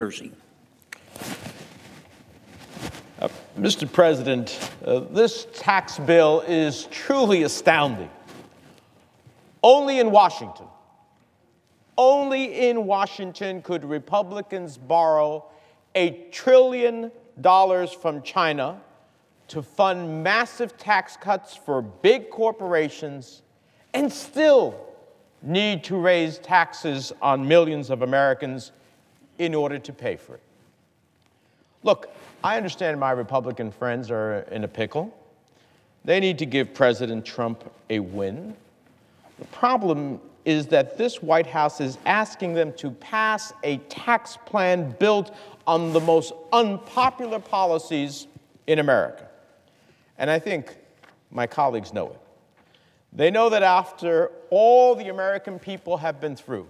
Jersey. Mr. President, this tax bill is truly astounding. Only in Washington could Republicans borrow $1 trillion from China to fund massive tax cuts for big corporations and still need to raise taxes on millions of Americans in order to pay for it. Look, I understand my Republican friends are in a pickle. They need to give President Trump a win. The problem is that this White House is asking them to pass a tax plan built on the most unpopular policies in America. And I think my colleagues know it. They know that after all the American people have been through,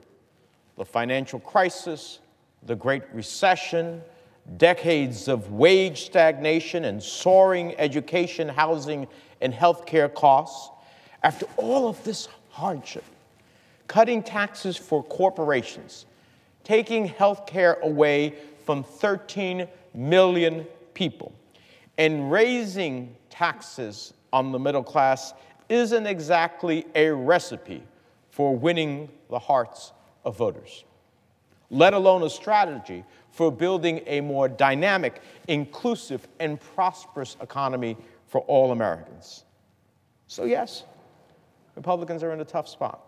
the financial crisis, the Great Recession, decades of wage stagnation and soaring education, housing, and health care costs, after all of this hardship, cutting taxes for corporations, taking health care away from 13 million people, and raising taxes on the middle class isn't exactly a recipe for winning the hearts of voters, let alone a strategy for building a more dynamic, inclusive, and prosperous economy for all Americans. So yes, Republicans are in a tough spot.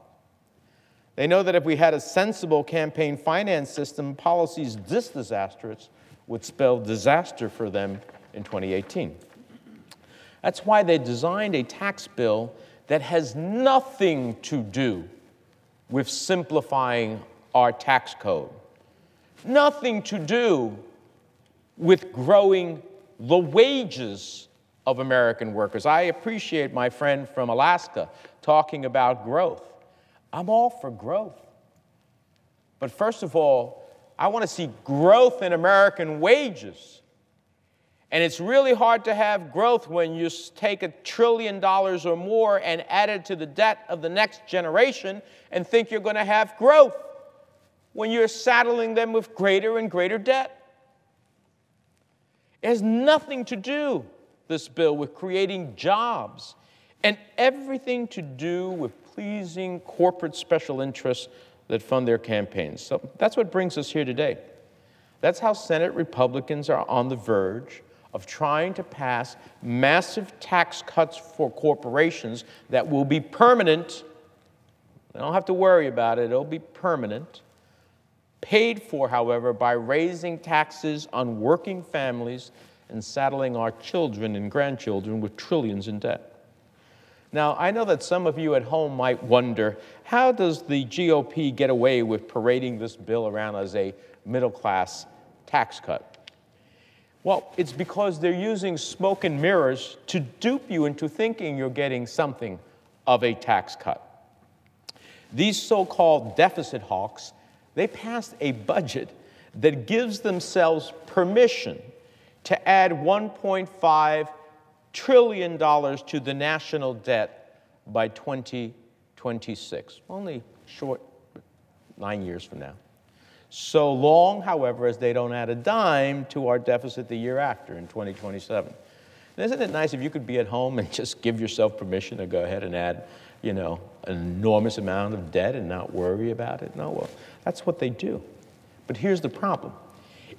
They know that if we had a sensible campaign finance system, policies this disastrous would spell disaster for them in 2018. That's why they designed a tax bill that has nothing to do with simplifying our tax code, nothing to do with growing the wages of American workers. I appreciate my friend from Alaska talking about growth. I'm all for growth. But first of all, I want to see growth in American wages. And it's really hard to have growth when you take $1 trillion or more and add it to the debt of the next generation and think you're going to have growth when you're saddling them with greater and greater debt. It has nothing to do, this bill, with creating jobs and everything to do with pleasing corporate special interests that fund their campaigns. So that's what brings us here today. That's how Senate Republicans are on the verge of trying to pass massive tax cuts for corporations that will be permanent. They don't have to worry about it. It'll be permanent. Paid for, however, by raising taxes on working families and saddling our children and grandchildren with trillions in debt. Now, I know that some of you at home might wonder, how does the GOP get away with parading this bill around as a middle-class tax cut? Well, it's because they're using smoke and mirrors to dupe you into thinking you're getting something of a tax cut. These so-called deficit hawks, they passed a budget that gives themselves permission to add $1.5 trillion to the national debt by 2026, only short 9 years from now. So long, however, as they don't add a dime to our deficit the year after, in 2027. And isn't it nice if you could be at home and just give yourself permission to go ahead and add, an enormous amount of debt and not worry about it? No, well, that's what they do. But here's the problem.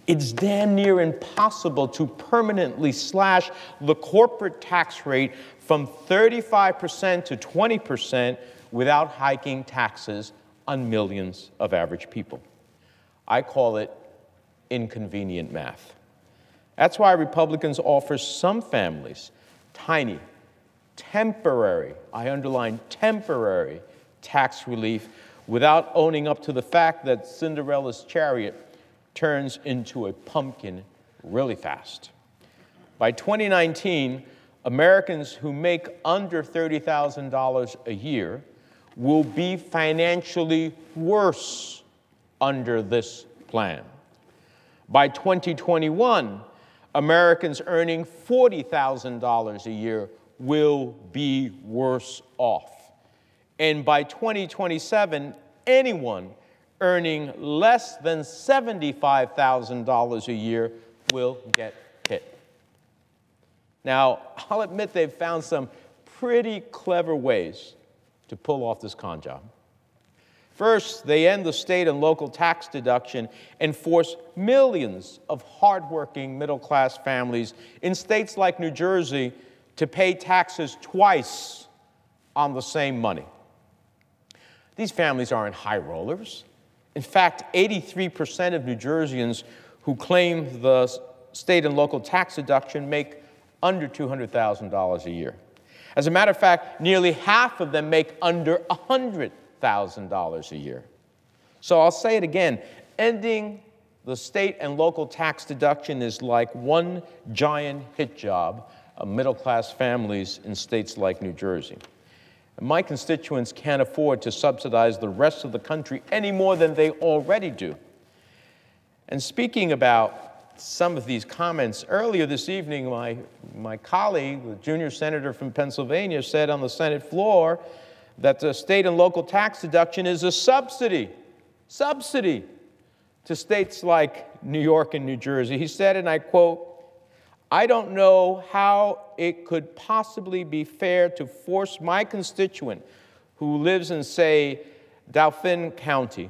It's damn near impossible to permanently slash the corporate tax rate from 35% to 20% without hiking taxes on millions of average people. I call it inconvenient math. That's why Republicans offer some families tiny, temporary, I underline temporary, tax relief without owning up to the fact that Cinderella's chariot turns into a pumpkin really fast. By 2019, Americans who make under $30,000 a year will be financially worse under this plan. By 2021, Americans earning $40,000 a year will be worse off. And by 2027, anyone earning less than $75,000 a year will get hit. Now, I'll admit they've found some pretty clever ways to pull off this con job. First, they end the state and local tax deduction and force millions of hardworking middle-class families in states like New Jersey to pay taxes twice on the same money. These families aren't high rollers. In fact, 83% of New Jerseyans who claim the state and local tax deduction make under $200,000 a year. As a matter of fact, nearly half of them make under $100,000 a year. So I'll say it again, ending the state and local tax deduction is like one giant hit job of middle-class families in states like New Jersey. And my constituents can't afford to subsidize the rest of the country any more than they already do. And speaking about some of these comments, earlier this evening, my colleague, the junior senator from Pennsylvania, said on the Senate floor that the state and local tax deduction is a subsidy to states like New York and New Jersey. He said, and I quote, "I don't know how it could possibly be fair to force my constituent who lives in, say, Dauphin County,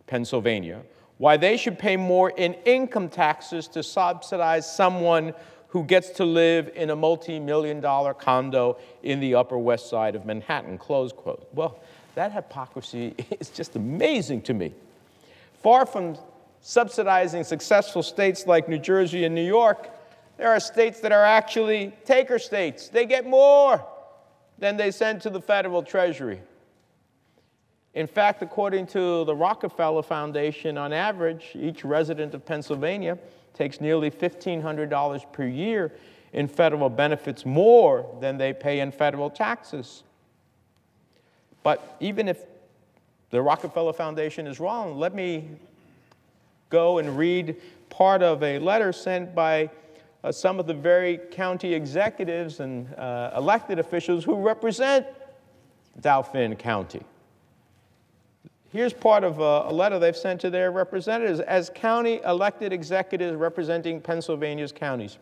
Pennsylvania, why they should pay more in income taxes to subsidize someone who gets to live in a multi-million-dollar condo in the Upper West Side of Manhattan," close quote. Well, that hypocrisy is just amazing to me. Far from subsidizing successful states like New Jersey and New York, there are states that are actually taker states. They get more than they send to the federal treasury. In fact, according to the Rockefeller Foundation, on average, each resident of Pennsylvania takes nearly $1,500 per year in federal benefits, more than they pay in federal taxes. But even if the Rockefeller Foundation is wrong, let me go and read part of a letter sent by some of the very county executives and elected officials who represent Dauphin County. Here's part of a letter they've sent to their representatives. As county elected executives representing Pennsylvania's counties,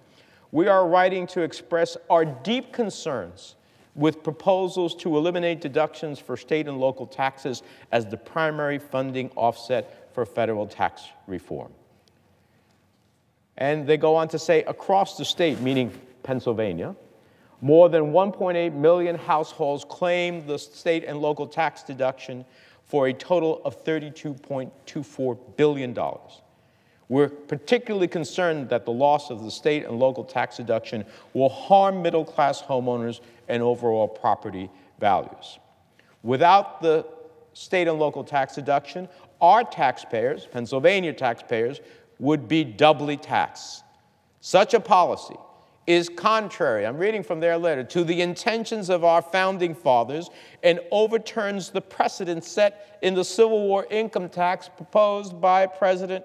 we are writing to express our deep concerns with proposals to eliminate deductions for state and local taxes as the primary funding offset for federal tax reform. And they go on to say, across the state, meaning Pennsylvania, more than 1.8 million households claim the state and local tax deduction for a total of $32.24 billion. We're particularly concerned that the loss of the state and local tax deduction will harm middle-class homeowners and overall property values. Without the state and local tax deduction, our taxpayers, Pennsylvania taxpayers, would be doubly taxed. Such a policy is contrary, I'm reading from their letter, to the intentions of our founding fathers and overturns the precedent set in the Civil War income tax imposed by President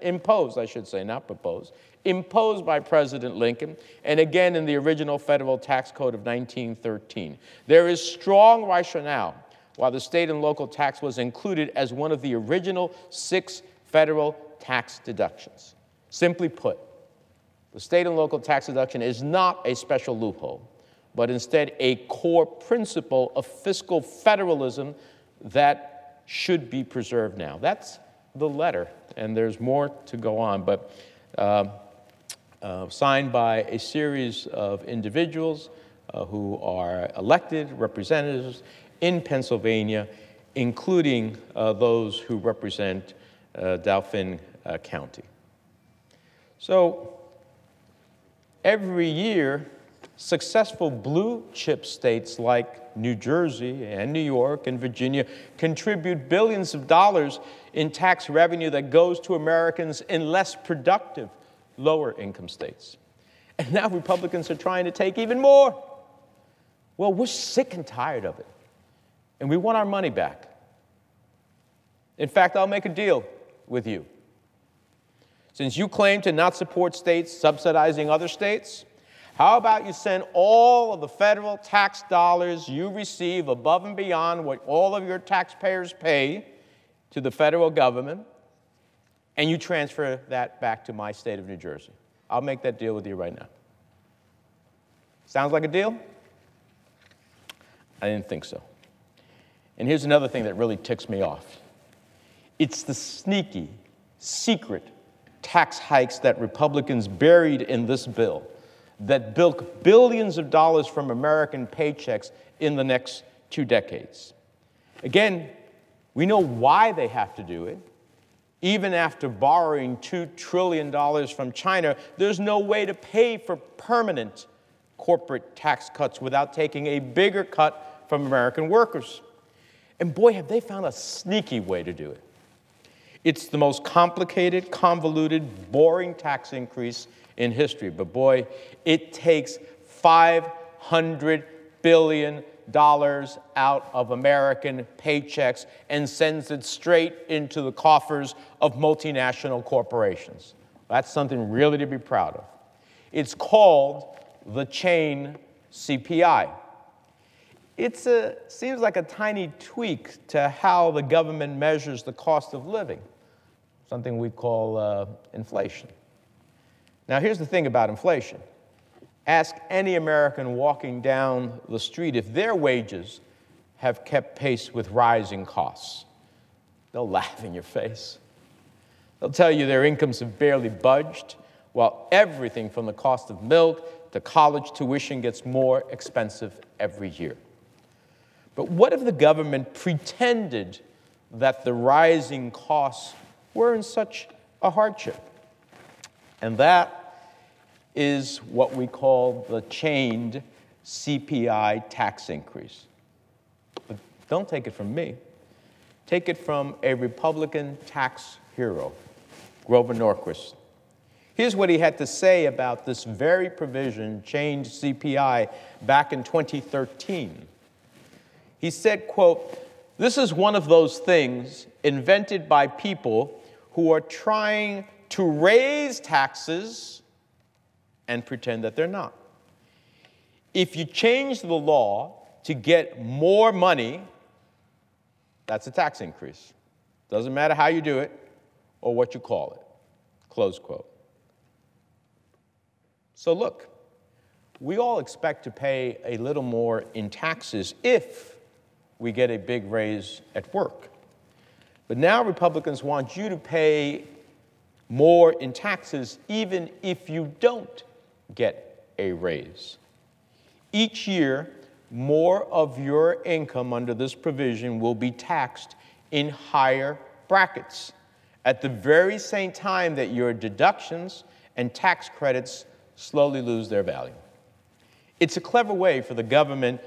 Lincoln, and again in the original federal tax code of 1913. There is strong rationale why the state and local tax was included as one of the original 6 federal tax deductions. Simply put, the state and local tax deduction is not a special loophole, but instead a core principle of fiscal federalism that should be preserved now. That's the letter, and there's more to go on, but signed by a series of individuals who are elected representatives in Pennsylvania, including those who represent Dauphin County. So every year, successful blue chip states like New Jersey and New York and Virginia contribute billions of dollars in tax revenue that goes to Americans in less productive, lower income states. And now Republicans are trying to take even more. Well, we're sick and tired of it, and we want our money back. In fact, I'll make a deal with you. Since you claim to not support states subsidizing other states, how about you send all of the federal tax dollars you receive above and beyond what all of your taxpayers pay to the federal government, and you transfer that back to my state of New Jersey. I'll make that deal with you right now. Sounds like a deal? I didn't think so. And here's another thing that really ticks me off. It's the sneaky, secret tax hikes that Republicans buried in this bill that bilk billions of dollars from American paychecks in the next 2 decades. Again, we know why they have to do it. Even after borrowing $2 trillion from China, there's no way to pay for permanent corporate tax cuts without taking a bigger cut from American workers. And boy, have they found a sneaky way to do it. It's the most complicated, convoluted, boring tax increase in history. But boy, it takes $500 billion out of American paychecks and sends it straight into the coffers of multinational corporations. That's something really to be proud of. It's called the chain CPI. It seems like a tiny tweak to how the government measures the cost of living, something we call inflation. Now, here's the thing about inflation. Ask any American walking down the street if their wages have kept pace with rising costs. They'll laugh in your face. They'll tell you their incomes have barely budged, while everything from the cost of milk to college tuition gets more expensive every year. But what if the government pretended that the rising costs weren't such a hardship? And that is what we call the chained CPI tax increase. But don't take it from me. Take it from a Republican tax hero, Grover Norquist. Here's what he had to say about this very provision, chained CPI, back in 2013. He said, quote, "This is one of those things invented by people who are trying to raise taxes and pretend that they're not. If you change the law to get more money, that's a tax increase. Doesn't matter how you do it or what you call it." Close quote. So look, we all expect to pay a little more in taxes if we get a big raise at work. But now Republicans want you to pay more in taxes even if you don't get a raise. Each year, more of your income under this provision will be taxed in higher brackets at the very same time that your deductions and tax credits slowly lose their value. It's a clever way for the government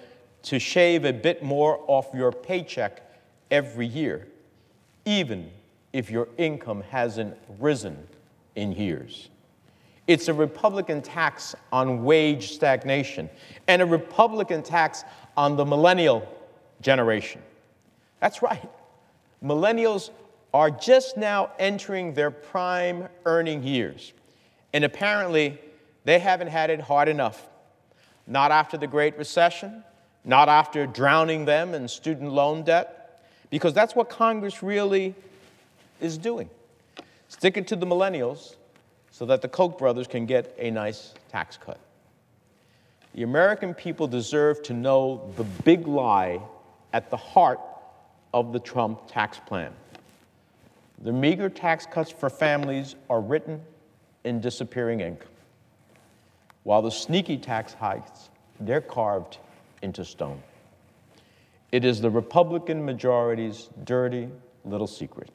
to shave a bit more off your paycheck every year, even if your income hasn't risen in years. It's a Republican tax on wage stagnation and a Republican tax on the millennial generation. That's right. Millennials are just now entering their prime earning years, and apparently they haven't had it hard enough. Not after the Great Recession, not after drowning them in student loan debt, because that's what Congress really is doing. Sticking to the millennials so that the Koch brothers can get a nice tax cut. The American people deserve to know the big lie at the heart of the Trump tax plan. The meager tax cuts for families are written in disappearing ink, while the sneaky tax hikes, they're carved into stone. It is the Republican majority's dirty little secret.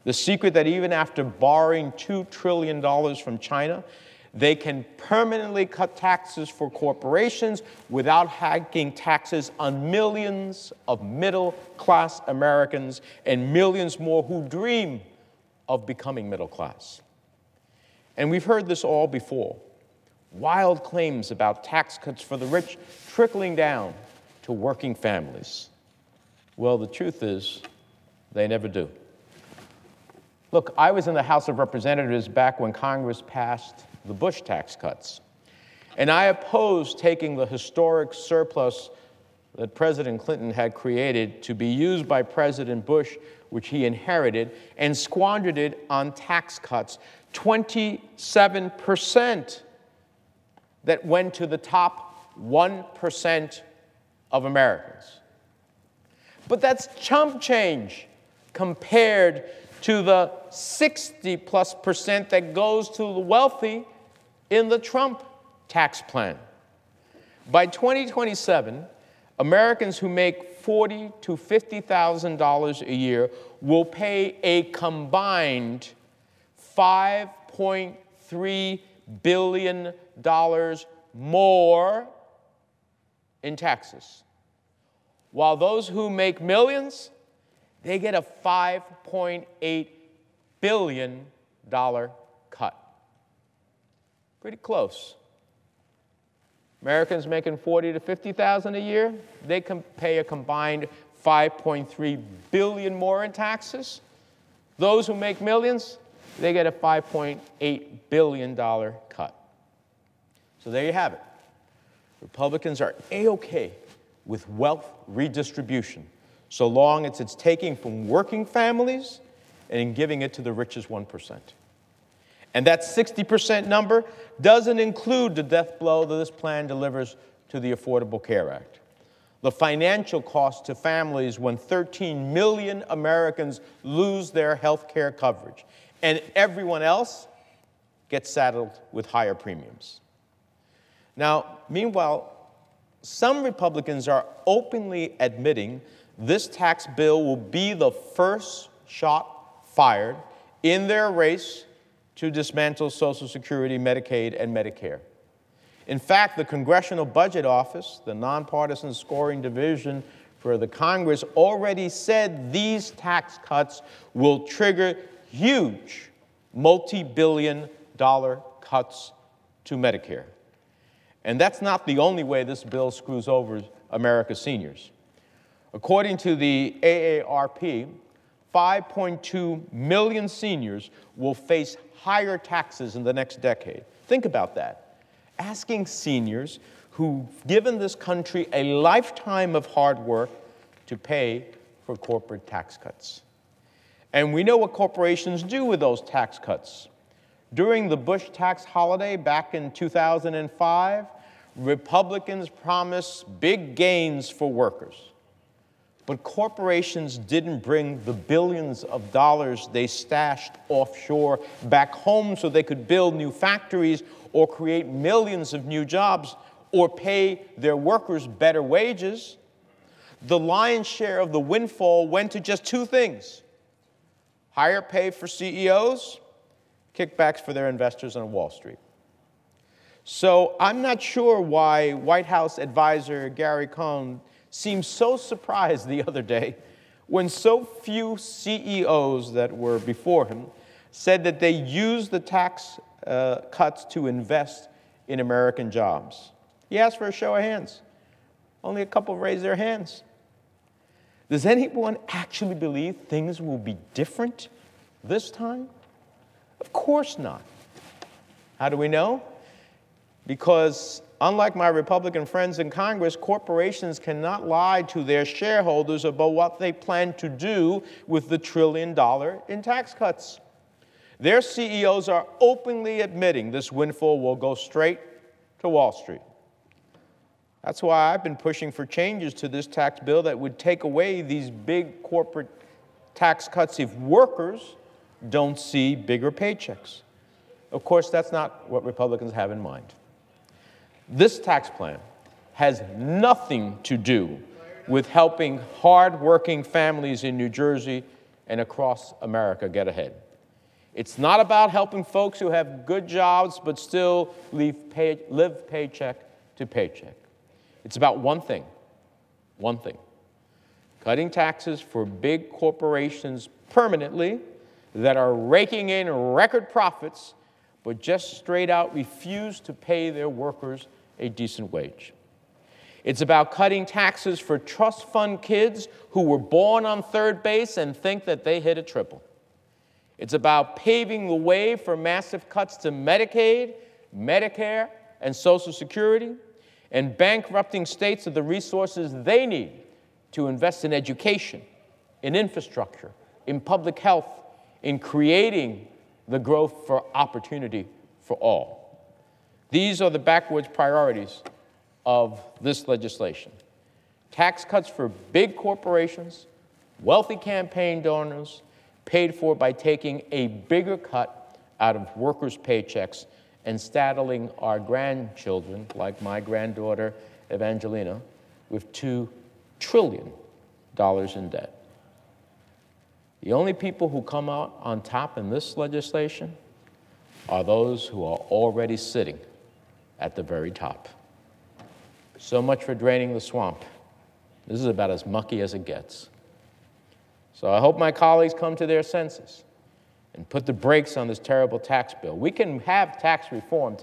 The secret that even after borrowing $2 trillion from China, they can permanently cut taxes for corporations without hiking taxes on millions of middle-class Americans and millions more who dream of becoming middle class. And we've heard this all before. Wild claims about tax cuts for the rich trickling down to working families. Well, the truth is, they never do. Look, I was in the House of Representatives back when Congress passed the Bush tax cuts, and I opposed taking the historic surplus that President Clinton had created to be used by President Bush which he inherited, and squandered it on tax cuts. 27% that went to the top 1% of Americans. But that's chump change compared to the 60+% that goes to the wealthy in the Trump tax plan. By 2027, Americans who make $40,000 to $50,000 a year will pay a combined $5.3 billion more in taxes. While those who make millions, they get a $5.8 billion cut. Pretty close. Americans making $40,000 to $50,000 a year, they can pay a combined $5.3 billion more in taxes. Those who make millions, they get a $5.8 billion cut. So there you have it. Republicans are A-OK with wealth redistribution, so long as it's taking from working families and giving it to the richest 1%. And that 60% number doesn't include the death blow that this plan delivers to the Affordable Care Act. The financial cost to families when 13 million Americans lose their health care coverage, and everyone else gets saddled with higher premiums. Now, meanwhile, some Republicans are openly admitting this tax bill will be the first shot fired in their race to dismantle Social Security, Medicaid, and Medicare. In fact, the Congressional Budget Office, the nonpartisan scoring division for the Congress, already said these tax cuts will trigger huge multi-billion-dollar cuts to Medicare. And that's not the only way this bill screws over America's seniors. According to the AARP, 5.2 million seniors will face higher taxes in the next decade. Think about that. Asking seniors who've given this country a lifetime of hard work to pay for corporate tax cuts. And we know what corporations do with those tax cuts. During the Bush tax holiday back in 2005, Republicans promised big gains for workers. But corporations didn't bring the billions of dollars they stashed offshore back home so they could build new factories or create millions of new jobs or pay their workers better wages. The lion's share of the windfall went to just two things: higher pay for CEOs, kickbacks for their investors on Wall Street. So I'm not sure why White House advisor Gary Cohn seemed so surprised the other day when so few CEOs that were before him said that they used the tax cuts to invest in American jobs. He asked for a show of hands. Only a couple raised their hands. Does anyone actually believe things will be different this time? Of course not. How do we know? Because unlike my Republican friends in Congress, corporations cannot lie to their shareholders about what they plan to do with the $1 trillion in tax cuts. Their CEOs are openly admitting this windfall will go straight to Wall Street. That's why I've been pushing for changes to this tax bill that would take away these big corporate tax cuts if workers don't see bigger paychecks. Of course, that's not what Republicans have in mind. This tax plan has nothing to do with helping hard-working families in New Jersey and across America get ahead. It's not about helping folks who have good jobs but still live paycheck to paycheck. It's about one thing, cutting taxes for big corporations permanently that are raking in record profits but just straight out refuse to pay their workers a decent wage. It's about cutting taxes for trust fund kids who were born on third base and think that they hit a triple. It's about paving the way for massive cuts to Medicaid, Medicare, and Social Security, and bankrupting states of the resources they need to invest in education, in infrastructure, in public health, in creating the growth for opportunity for all. These are the backwards priorities of this legislation. Tax cuts for big corporations, wealthy campaign donors, paid for by taking a bigger cut out of workers' paychecks and saddling our grandchildren, like my granddaughter Evangelina, with $2 trillion in debt. The only people who come out on top in this legislation are those who are already sitting at the very top. So much for draining the swamp. This is about as mucky as it gets. So I hope my colleagues come to their senses and put the brakes on this terrible tax bill. We can have tax reform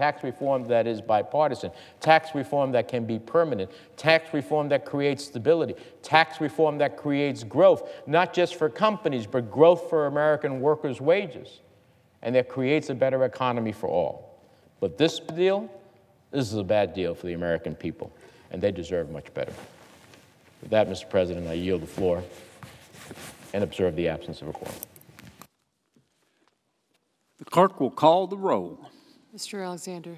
that is bipartisan, tax reform that can be permanent, tax reform that creates stability, tax reform that creates growth, not just for companies, but growth for American workers' wages, and that creates a better economy for all. But this deal, this is a bad deal for the American people, and they deserve much better. With that, Mr. President, I yield the floor and observe the absence of a quorum. The clerk will call the roll. Mr. Alexander.